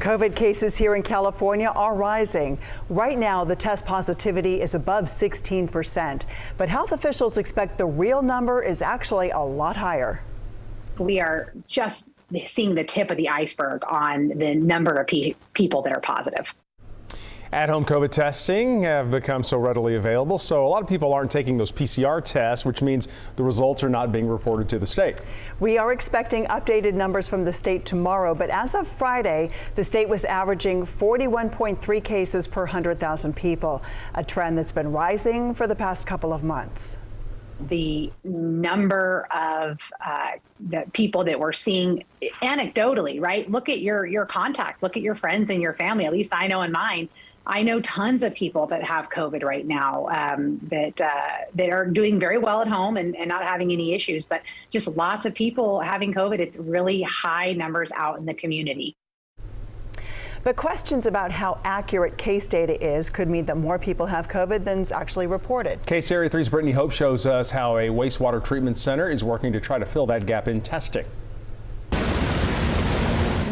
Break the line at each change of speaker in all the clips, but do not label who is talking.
COVID cases here in California are rising. Right now, the test positivity is above 16%, but health officials expect the real number is actually a lot higher.
We are just seeing the tip of the iceberg on the number of people that are positive.
At-home COVID testing have become so readily available, so a lot of people aren't taking those PCR tests, which means the results are not being reported to the state.
We are expecting updated numbers from the state tomorrow, but as of Friday, the state was averaging 41.3 cases per 100,000 people, a trend that's been rising for the past couple of months.
The number of the people that we're seeing anecdotally, right? Look at your contacts, look at your friends and your family. At least I know in mine. I know tons of people that have COVID right now that are doing very well at home and not having any issues, but just lots of people having COVID. It's really high numbers out in the community.
But questions about how accurate case data is could mean that more people have COVID than's actually reported.
KCRA 3's Brittany Hope shows us how a wastewater treatment center is working to try to fill that gap in testing.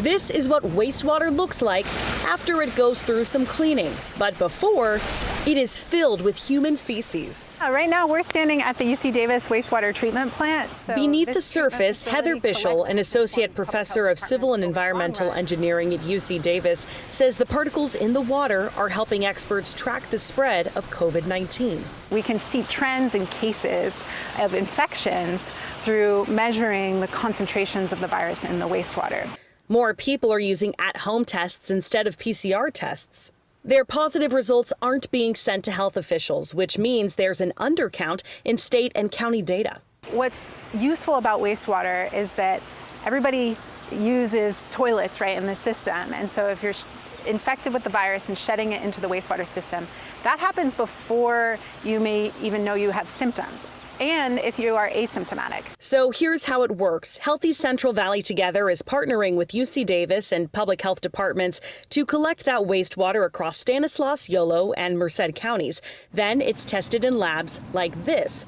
This is what wastewater looks like after it goes through some cleaning. But before, it is filled with human feces.
Right now, we're standing at the UC Davis wastewater treatment plant.
Beneath the surface, Heather Bishel, an associate professor of civil and environmental engineering at UC Davis, says the particles in the water are helping experts track the spread of COVID-19.
We can see trends in cases of infections through measuring the concentrations of the virus in the wastewater.
More people are using at-home tests instead of PCR tests. Their positive results aren't being sent to health officials, which means there's an undercount in state and county data.
What's useful about wastewater is that everybody uses toilets, right, in the system. And so if you're infected with the virus and shedding it into the wastewater system, that happens before you may even know you have symptoms, and if you are asymptomatic.
So here's how it works. Healthy Central Valley Together is partnering with UC Davis and public health departments to collect that wastewater across Stanislaus, Yolo, and Merced counties. Then it's tested in labs like this.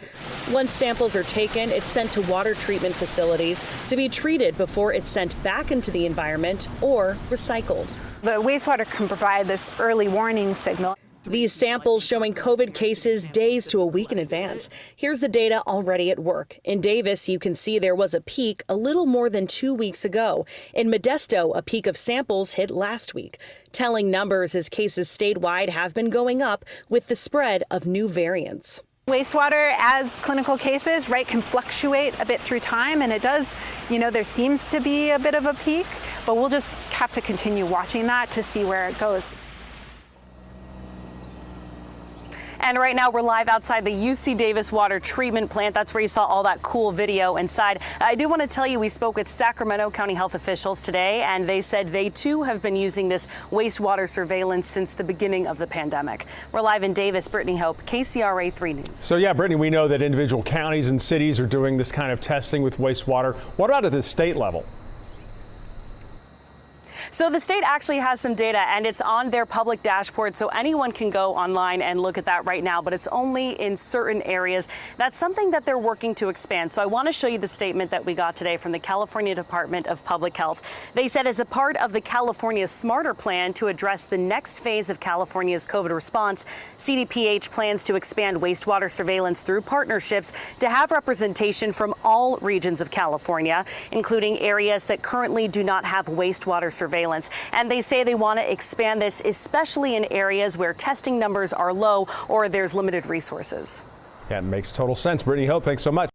Once samples are taken, it's sent to water treatment facilities to be treated before it's sent back into the environment or recycled.
The wastewater can provide this early warning signal.
These samples showing COVID cases days to a week in advance. Here's the data already at work. In Davis, you can see there was a peak a little more than 2 weeks ago. In Modesto, a peak of samples hit last week. Telling numbers as cases statewide have been going up with the spread of new variants.
Wastewater as clinical cases, right, can fluctuate a bit through time, and it does, there seems to be a bit of a peak, but we'll just have to continue watching that to see where it goes.
And right now we're live outside the UC Davis water treatment plant. That's where you saw all that cool video inside. I do want to tell you we spoke with Sacramento County health officials today, and they said they too have been using this wastewater surveillance since the beginning of the pandemic. We're live in Davis. Brittany Hope, KCRA 3 News.
So yeah, Brittany, we know that individual counties and cities are doing this kind of testing with wastewater. What about at the state level?
So the state actually has some data, and it's on their public dashboard, so anyone can go online and look at that right now, but it's only in certain areas. That's something that they're working to expand. So I want to show you the statement that we got today from the California Department of Public Health. They said as a part of the California Smarter Plan to address the next phase of California's COVID response, CDPH plans to expand wastewater surveillance through partnerships to have representation from all regions of California, including areas that currently do not have wastewater surveillance. And they say they want to expand this, especially in areas where testing numbers are low or there's limited resources.
Yeah, it makes total sense. Brittany Hope, thanks so much.